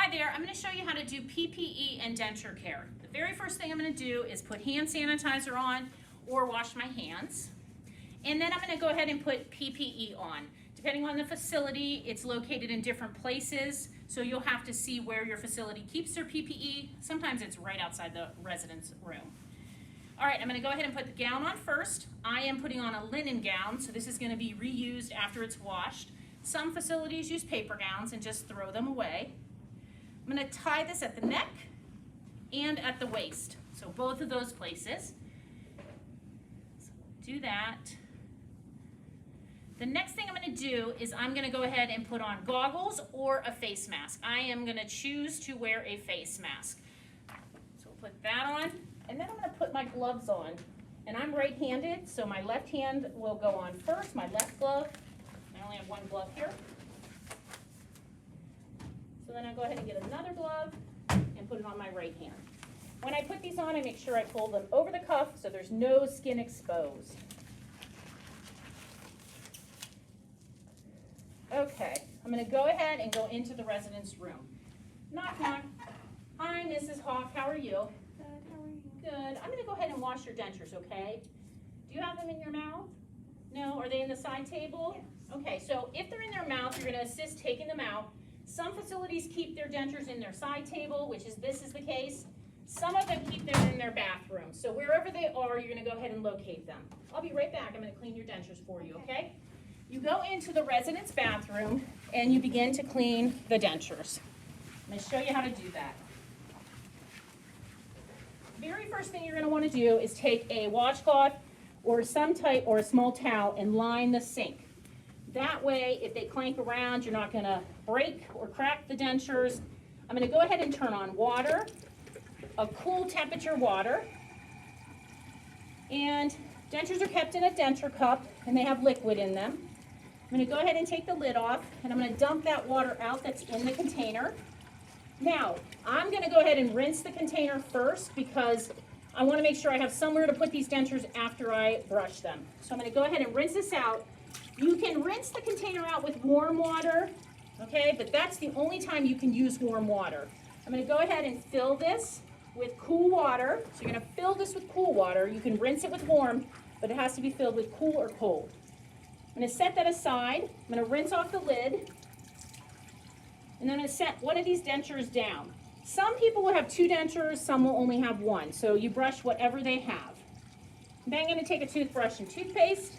Hi there, I'm going to show you how to do PPE and denture care. The very first thing I'm going to do is put hand sanitizer on or wash my hands. And then I'm going to go ahead and put PPE on. Depending on the facility, it's located in different places, so you'll have to see where your facility keeps their PPE. Sometimes it's right outside the residence room. All right, I'm going to go ahead and put the gown on first. I am putting on a linen gown, so this is going to be reused after it's washed. Some facilities use paper gowns and just throw them away. I'm going to tie this at the neck and at the waist, so both of those places. So do that. The next thing I'm going to do is I'm going to go ahead and put on goggles or a face mask. I am going to choose to wear a face mask. So we'll put that on, and then I'm going to put my gloves on. And I'm right-handed, so my left hand will go on first, my left glove. I only have one glove here. So then I'll go ahead and get another glove and put it on my right hand. When I put these on, I make sure I pull them over the cuff so there's no skin exposed. Okay, I'm going to go ahead and go into the residence room. Knock, knock. Hi, Mrs. Hawk, how are you? Good, how are you? Good. I'm going to go ahead and wash your dentures, okay? Do you have them in your mouth? No? Are they in the side table? Yes. Okay, so if they're in their mouth, you're going to assist taking them out. Some facilities keep their dentures in their side table, which is this is the case. Some of them keep them in their bathroom. So wherever they are, you're going to go ahead and locate them. I'll be right back. I'm going to clean your dentures for you, okay? You go into the residence bathroom and you begin to clean the dentures. I'm going to show you how to do that. Very first thing you're going to want to do is take a washcloth or some type or a small towel and line the sink. That way, if they clank around, you're not going to break or crack the dentures. I'm going to go ahead and turn on water, a cool temperature water. And dentures are kept in a denture cup, and they have liquid in them. I'm going to go ahead and take the lid off, and I'm going to dump that water out that's in the container. Now, I'm going to go ahead and rinse the container first because I want to make sure I have somewhere to put these dentures after I brush them. So I'm going to go ahead and rinse this out. You can rinse the container out with warm water, okay, but that's the only time you can use warm water. I'm going to go ahead and fill this with cool water. So you're going to fill this with cool water. You can rinse it with warm, but it has to be filled with cool or cold. I'm going to set that aside. I'm going to rinse off the lid, and then I'm going to set one of these dentures down. Some people will have two dentures, some will only have one, so you brush whatever they have. Then I'm going to take a toothbrush and toothpaste.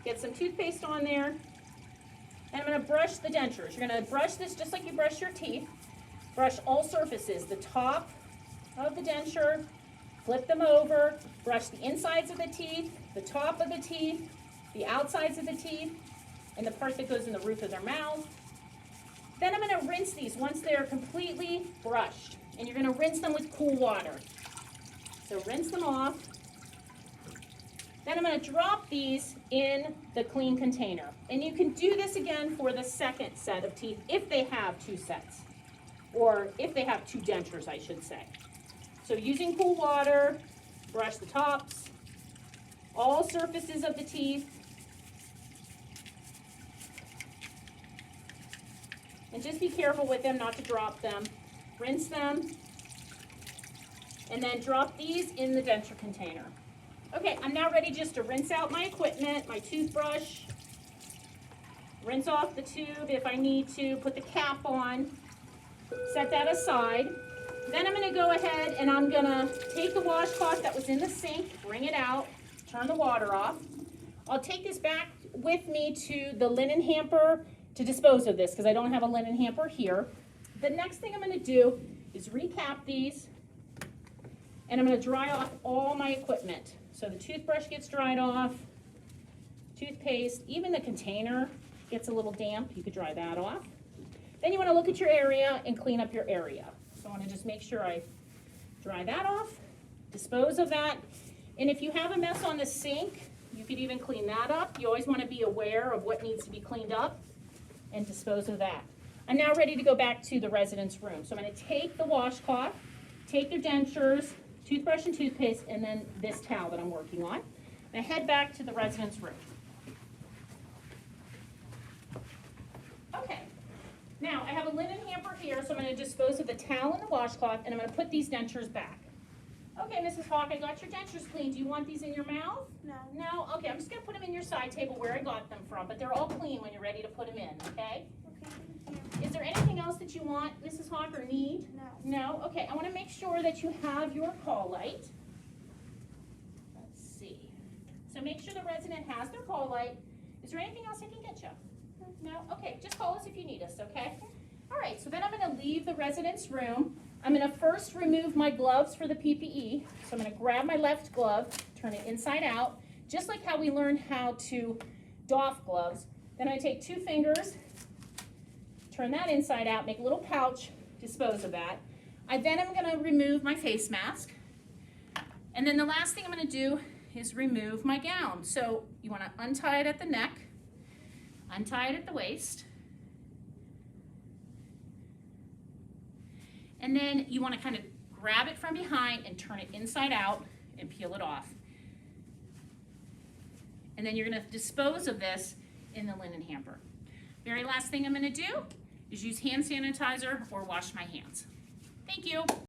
Get some toothpaste on there, and I'm going to brush the dentures. You're going to brush this just like you brush your teeth. Brush all surfaces, the top of the denture, flip them over, brush the insides of the teeth, the top of the teeth, the outsides of the teeth, and the part that goes in the roof of their mouth. Then I'm going to rinse these once they're completely brushed, and you're going to rinse them with cool water. So rinse them off. Then I'm going to drop these in the clean container. And you can do this again for the second set of teeth if they have two sets. Or if they have two dentures, I should say. So using cool water, brush the tops, all surfaces of the teeth. And just be careful with them not to drop them. Rinse them. And then drop these in the denture container. Okay, I'm now ready just to rinse out my equipment, my toothbrush, rinse off the tube if I need to, put the cap on, set that aside. Then I'm going to go ahead and I'm going to take the washcloth that was in the sink, bring it out, turn the water off. I'll take this back with me to the linen hamper to dispose of this because I don't have a linen hamper here. The next thing I'm going to do is recap these, and I'm going to dry off all my equipment. So the toothbrush gets dried off, toothpaste, even the container gets a little damp. You could dry that off. Then you want to look at your area and clean up your area. So I want to just make sure I dry that off, dispose of that. And if you have a mess on the sink, you could even clean that up. You always want to be aware of what needs to be cleaned up and dispose of that. I'm now ready to go back to the residence room. So I'm going to take the washcloth, take their dentures, toothbrush and toothpaste, and then this towel that I'm working on. I head back to the residence room. Okay, now I have a linen here, so I'm going to dispose of the towel and the washcloth, and I'm going to put these dentures back. Okay, Mrs. Hawk, I got your dentures clean. Do you want these in your mouth? No. No? Okay, I'm just going to put them in your side table where I got them from, but they're all clean when you're ready to put them in, okay? Okay, thank you. Is there anything else that you want, Mrs. Hawk, or need? No. No? Okay, I want to make sure that you have your call light. Let's see. So make sure the resident has their call light. Is there anything else I can get you? No? Okay, just call us if you need us, okay? All right, so then I'm going to leave the resident's room. I'm going to first remove my gloves for the PPE. So I'm going to grab my left glove, turn it inside out, just like how we learned how to doff gloves. Then I take 2 fingers, turn that inside out, make a little pouch, dispose of that. Then I'm going to remove my face mask. And then the last thing I'm going to do is remove my gown. So you want to untie it at the neck, untie it at the waist, and then you want to kind of grab it from behind and turn it inside out and peel it off. And then you're going to dispose of this in the linen hamper. Very last thing I'm going to do is use hand sanitizer or wash my hands. Thank you.